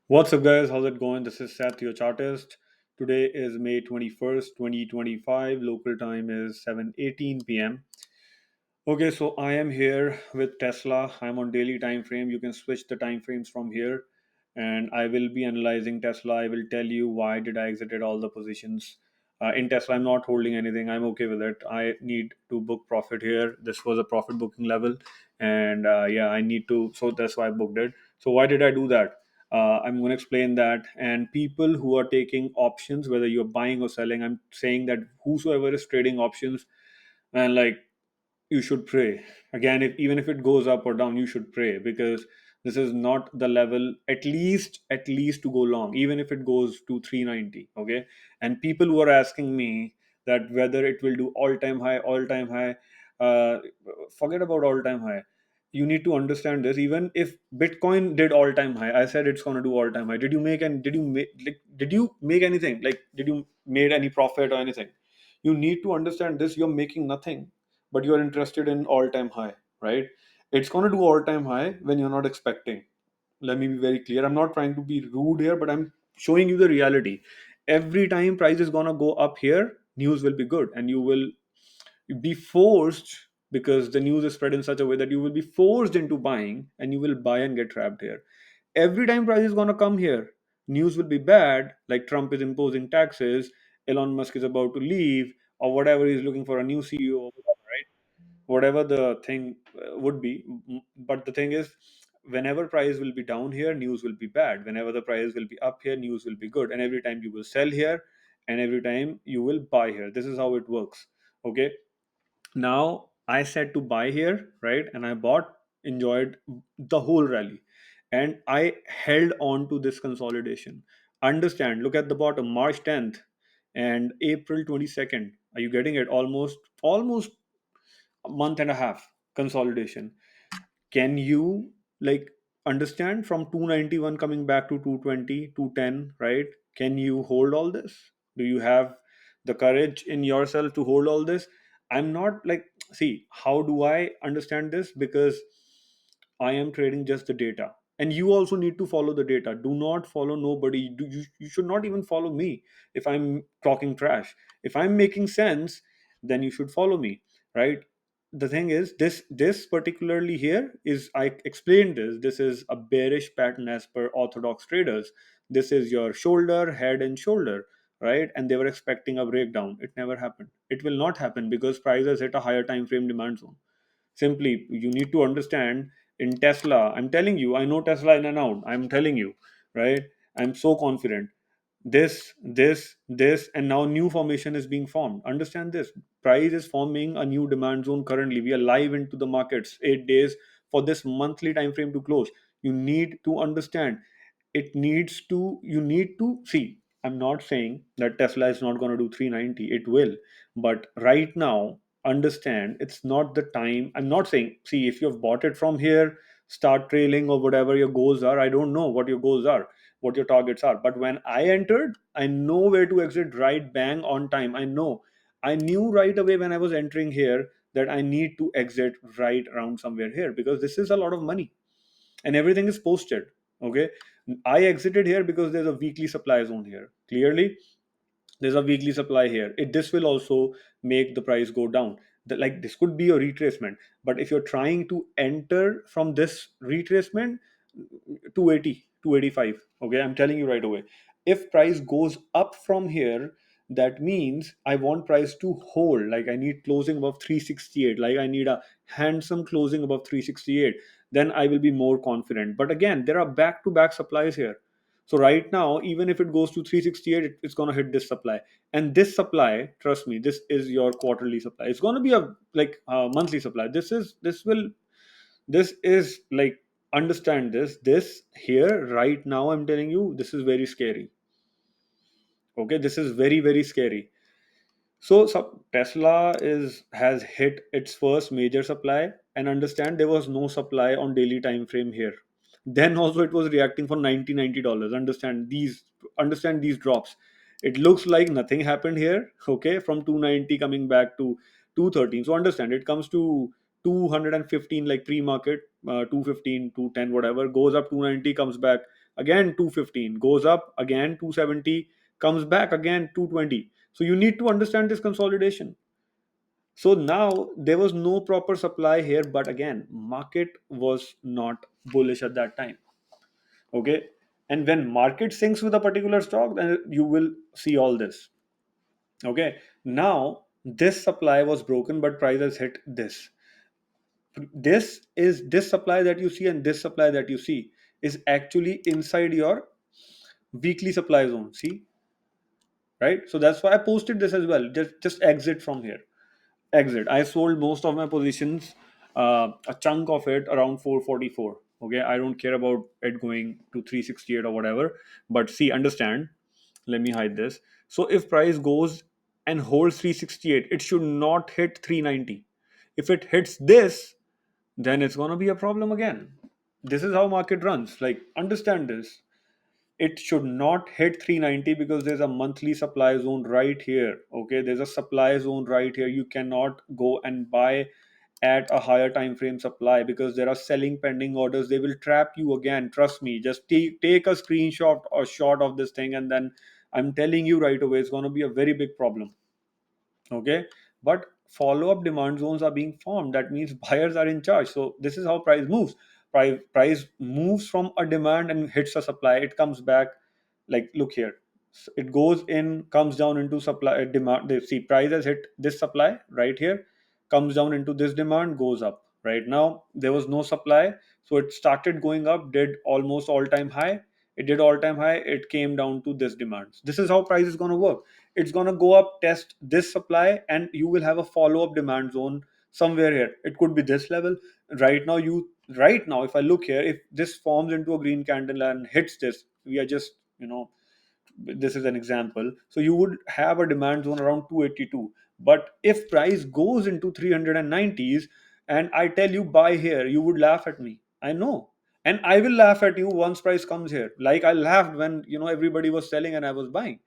What's up, guys? How's it going? This is Seth, your chartist. Today is May 21st, 2025. Local time is 7:18 p.m. Okay, so I am here with Tesla. I'm on daily time frame. You can switch the time frames from here, and I will be analyzing Tesla. I will tell you why did I exited all the positions in Tesla. I'm not holding anything. I'm okay with it. I need to book profit here. This was a profit booking level, and yeah, I need to. So that's why I booked it. So why did I do that? I'm going to explain that. And people who are taking options, whether you're buying or selling, I'm saying that whosoever is trading options, and like you should pray again. If even if it goes up or down, you should pray, because this is not the level, at least to go long, even if it goes to 390. Okay. And people who are asking me that whether it will do all time high, uh, forget about all time high. You need to understand this. Even if Bitcoin did all time high, I said it's going to do all time high. Did you make anything? Like, did you made any profit or anything? You need to understand this. You're making nothing, but you're interested in all time high, right? It's going to do all time high when you're not expecting. Let me be very clear. I'm not trying to be rude here, but I'm showing you the reality. Every time price is going to go up here, news will be good, and you will be forced, because the news is spread in such a way that you will be forced into buying, and you will buy and get trapped here. Every time price is going to come here, news will be bad, like Trump is imposing taxes, Elon Musk is about to leave, or whatever, he's looking for a new CEO, right? Whatever the thing would be. But the thing is, whenever price will be down here, news will be bad. Whenever the price will be up here, news will be good. And every time you will sell here, and every time you will buy here. This is how it works. Okay. Now I said to buy here, right? And I bought, enjoyed the whole rally, and I held on to this consolidation. Understand, look at the bottom, March 10th and April 22nd. Are you getting it? Almost a month and a half consolidation. Can you, like, understand, from 291 coming back to 220, 210, right? Can you hold all this? Do you have the courage in yourself to hold all this? I'm not like, see, how do I understand this? Because I am trading just the data, and you also need to follow the data. Do not follow nobody. You should not even follow me if I'm talking trash. If I'm making sense, then you should follow me, right? The thing is, this particularly here is, I explained this is a bearish pattern as per orthodox traders. This is your shoulder, head and shoulder, right? And they were expecting a breakdown. It never happened. It will not happen, because prices hit a higher time frame demand zone. Simply, you need to understand. In Tesla, I'm telling you, I know Tesla in and out. I'm telling you, right? I'm so confident. This, and now new formation is being formed. Understand this. Price is forming a new demand zone currently. We are live into the markets, 8 days for this monthly time frame to close. You need to understand. You need to see. I'm not saying that Tesla is not going to do 390. It will. But right now, understand, it's not the time. I'm not saying, see, if you've bought it from here, start trailing or whatever your goals are. I don't know what your goals are, what your targets are. But when I entered, I know where to exit, right bang on time. I knew right away when I was entering here that I need to exit right around somewhere here, because this is a lot of money and everything is posted. Okay. I exited here because there's a weekly supply zone here. Clearly, there's a weekly supply here. This will also make the price go down. Like, this could be a retracement, but if you're trying to enter from this retracement, 280, 285. Okay, I'm telling you right away. If price goes up from here, that means I want price to hold. Like, I need closing above 368. Like, I need a handsome closing above 368. Then I will be more confident. But again, there are back to back supplies here. So right now, even if it goes to 368, it's going to hit this supply. And this supply, trust me, this is your quarterly supply. It's going to be a, like, monthly supply. This is like, understand this here right now. I'm telling you, this is very scary. Okay, this is very, very scary. So Tesla is has hit its first major supply, and understand, there was no supply on daily time frame here. Then also it was reacting for 90 $90. Understand these drops. It looks like nothing happened here. Okay, from 290 coming back to 213. So understand, it comes to 215 like pre-market, 215, 210, whatever, goes up 290, comes back again 215, goes up again 270, comes back again 220. So you need to understand this consolidation. So now there was no proper supply here, but again, market was not bullish at that time. Okay. And when market syncs with a particular stock, then you will see all this. Okay. Now this supply was broken, but prices hit this. This supply that you see and this supply that you see is actually inside your weekly supply zone. See, right? So that's why I posted this as well. Just exit from here. Exit. I sold most of my positions, a chunk of it around 444. Okay, I don't care about it going to 368 or whatever. But see, understand. Let me hide this. So if price goes and holds 368, it should not hit 390. If it hits this, then it's gonna be a problem again. This is how market runs. Like, understand this. It should not hit 390 because there's a monthly supply zone right here. Okay, there's a supply zone right here. You cannot go and buy at a higher time frame supply because there are selling pending orders. They will trap you again. Trust me. Just take a screenshot or shot of this thing, and then I'm telling you right away, it's going to be a very big problem. Okay, but follow up demand zones are being formed. That means buyers are in charge. So this is how price moves. Price moves from a demand and hits a supply. It comes back. Like, look here. It goes in, comes down into supply, demand. They see price has hit this supply right here, comes down into this demand, goes up. Right now there was no supply, so it started going up, did almost all time high. It did all time high, it came down to this demand. This is how price is going to work. It's going to go up, test this supply, and you will have a follow up demand zone somewhere here. It could be this level. Right now, if I look here, if this forms into a green candle and hits this, we are just, this is an example. So you would have a demand zone around 282. But if price goes into 390s and I tell you buy here, you would laugh at me. I know. And I will laugh at you once price comes here. Like I laughed when everybody was selling and I was buying.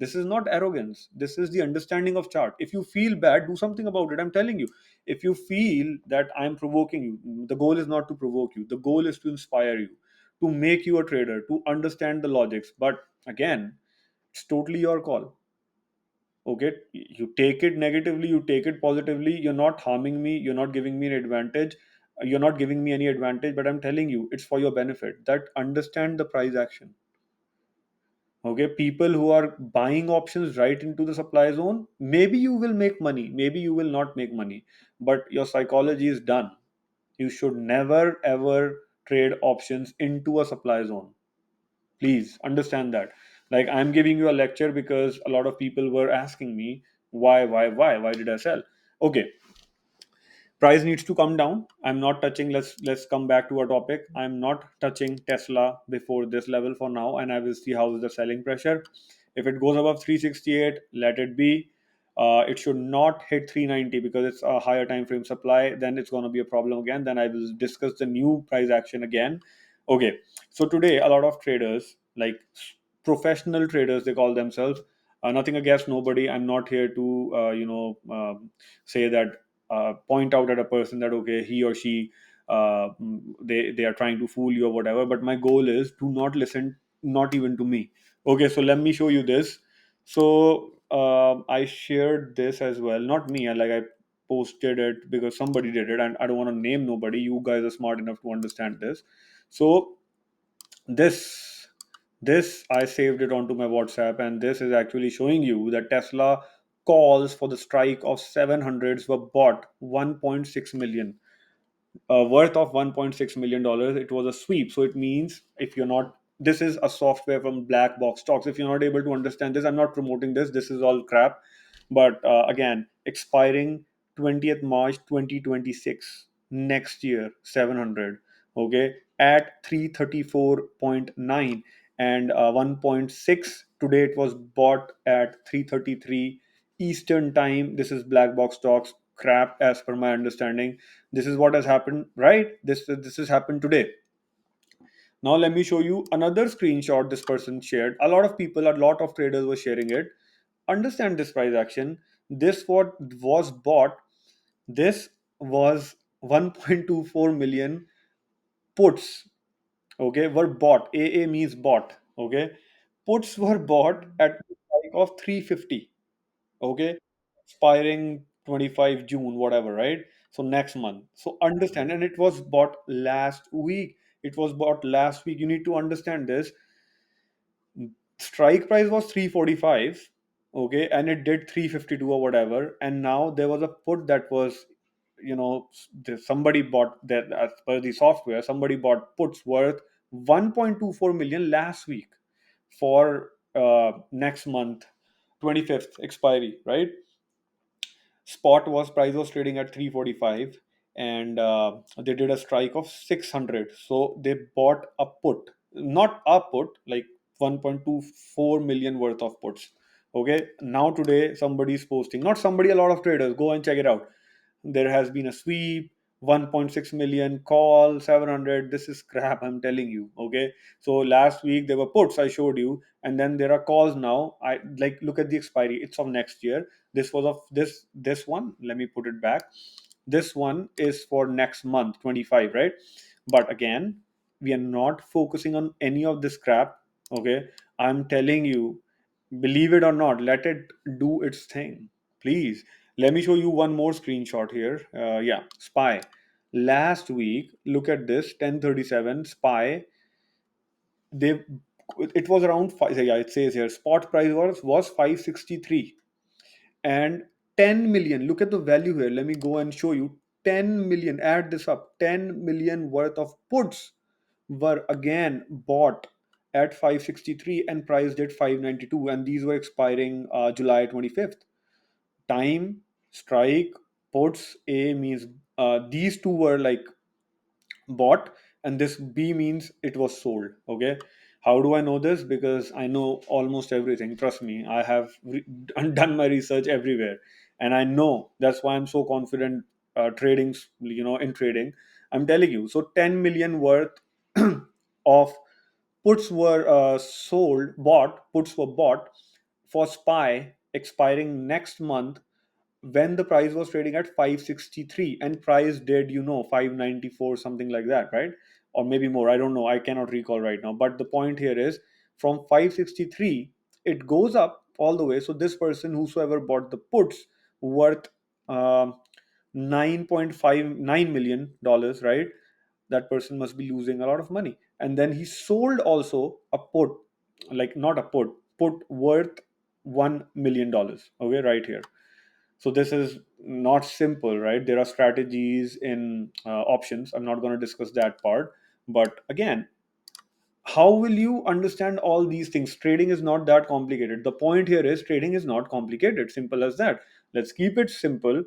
This is not arrogance. This is the understanding of chart. If you feel bad, do something about it. I'm telling you. If you feel that I'm provoking you, the goal is not to provoke you. The goal is to inspire you, to make you a trader, to understand the logics. But again, it's totally your call. Okay, you take it negatively, you take it positively. You're not harming me. You're not giving me an advantage. You're not giving me any advantage. But I'm telling you, it's for your benefit. That understand the price action. Okay, people who are buying options right into the supply zone, maybe you will make money, maybe you will not make money, but your psychology is done. You should never ever trade options into a supply zone. Please understand that. Like, I'm giving you a lecture because a lot of people were asking me why did I sell. Okay, price needs to come down. I'm not touching, let's come back to our topic. I'm not touching Tesla before this level for now, and I will see how is the selling pressure. If it goes above 368, let it be. It should not hit 390 because it's a higher time frame supply. Then it's going to be a problem again. Then I will discuss the new price action again. Okay, so today a lot of traders, like professional traders they call themselves, nothing against nobody. I'm not here to say that, point out at a person that okay, he or she, they are trying to fool you or whatever. But my goal is to not listen, not even to me. Okay, so let me show you this. So I shared this as well, not me. I posted it because somebody did it, and I don't want to name nobody. You guys are smart enough to understand this. So this I saved it onto my WhatsApp, and this is actually showing you that Tesla calls for the strike of 700s were bought 1.6 million, worth of 1.6 million dollars. It was a sweep. So it means, if you're not, this is a software from Black Box Stocks. If you're not able to understand this, I'm not promoting this. This is all crap. But again, expiring 20th March 2026, next year, 700. Okay, at 334.9 and 1.6 today. It was bought at 333 Eastern time. This is Black Box Stocks crap as per my understanding. This is what has happened, right? This has happened today. Now let me show you another screenshot this person shared. A lot of traders were sharing it. Understand this price action. This what was bought. This was 1.24 million puts. okay, were bought. AA means bought. Okay, puts were bought at the price of 350. Okay, expiring 25 June, whatever, right? So next month. So understand, and it was bought last week. It was bought last week. You need to understand this. Strike price was 345, okay, and it did 352 or whatever, and now there was a put that was, somebody bought that as per the software, somebody bought puts worth 1.24 million last week for next month 25th expiry, right? Spot was price was trading at 345, and they did a strike of 600, so they bought a put, not a put, like 1.24 million worth of puts. Okay, now today somebody is posting, not somebody, a lot of traders, go and check it out. There has been a sweep, 1.6 million call, 700. This is crap, I'm telling you. Okay, so last week there were puts I showed you, and then there are calls now. I like, look at the expiry, it's of next year. This was of this one, let me put it back. This one is for next month 25, right? But again, we are not focusing on any of this crap. Okay, I'm telling you, believe it or not, let it do its thing, please. Let me show you one more screenshot here. Yeah, SPY. Last week, look at this, 1037 SPY. They, it was around five. Yeah, it says here spot price was 563, and 10 million. Look at the value here. Let me go and show you. 10 million. Add this up. 10 million worth of puts were again bought at 563 and priced at 592, and these were expiring July 25th. Time, strike, puts. A means these two were like bought, and this B means it was sold. Okay, how do I know this? Because I know almost everything, trust me. I have done my research everywhere, and I know. That's why I'm so confident trading, in trading. I'm telling you. So 10 million worth of puts were puts were bought for SPY expiring next month, when the price was trading at 563, and price did, 594, something like that, right? Or maybe more, I don't know, I cannot recall right now. But the point here is, from 563 it goes up all the way. So this person, whosoever bought the puts worth um 9.59 million dollars, right? That person must be losing a lot of money. And then he sold also a put, like not a put worth $1 million, okay, right here. So this is not simple, right? There are strategies in options. I'm not going to discuss that part. But again, how will you understand all these things? Trading is not that complicated. The point here is, trading is not complicated. Simple as that. Let's keep it simple.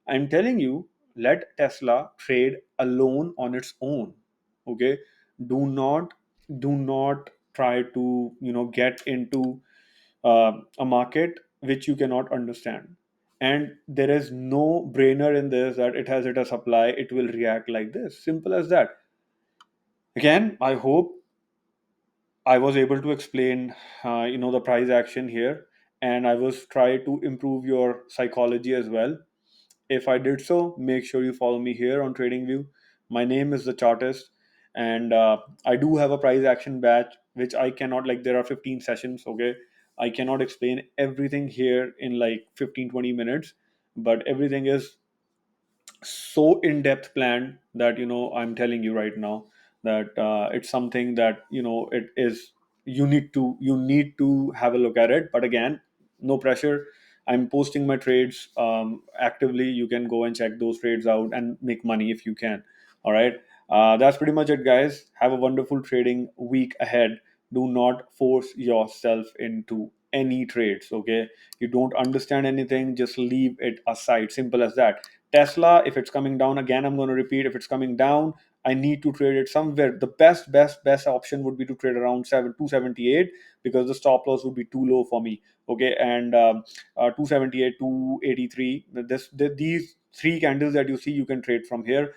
I'm telling you, let Tesla trade alone on its own. Okay? Do not do not try to, get into a market which you cannot understand. And there is no brainer in this that it has hit a supply, it will react like this. Simple as that. Again, I hope I was able to explain, the price action here, and I was trying to improve your psychology as well. If I did so, make sure you follow me here on TradingView. My name is the Chartist, and I do have a price action batch, which I cannot, like, there are 15 sessions. Okay, I cannot explain everything here in like 15-20 minutes, but everything is so in depth planned that, I'm telling you right now that it's something that, it is, you need to have a look at it. But again, no pressure. I'm posting my trades actively. You can go and check those trades out and make money if you can. All right, that's pretty much it, guys. Have a wonderful trading week ahead. Do not force yourself into any trades. Okay, you don't understand anything, just leave it aside. Simple as that. Tesla, if it's coming down, again, I'm going to repeat, if it's coming down, I need to trade it somewhere. The best option would be to trade around 278, because the stop loss would be too low for me. Okay, and 278, 283. These three candles that you see, you can trade from here.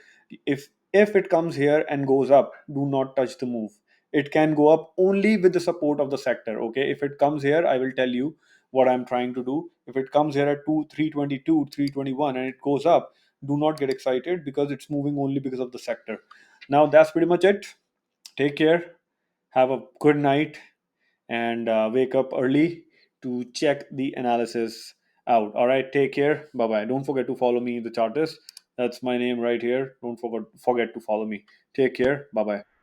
If it comes here and goes up, do not touch the move. It can go up only with the support of the sector. Okay, if it comes here, I will tell you what I'm trying to do. If it comes here at 322, 321, and it goes up, do not get excited, because it's moving only because of the sector. Now that's pretty much it. Take care. Have a good night, and wake up early to check the analysis out. All right, take care. Bye bye. Don't forget to follow me, the chartist. That's my name right here. Don't forget to follow me. Take care. Bye bye.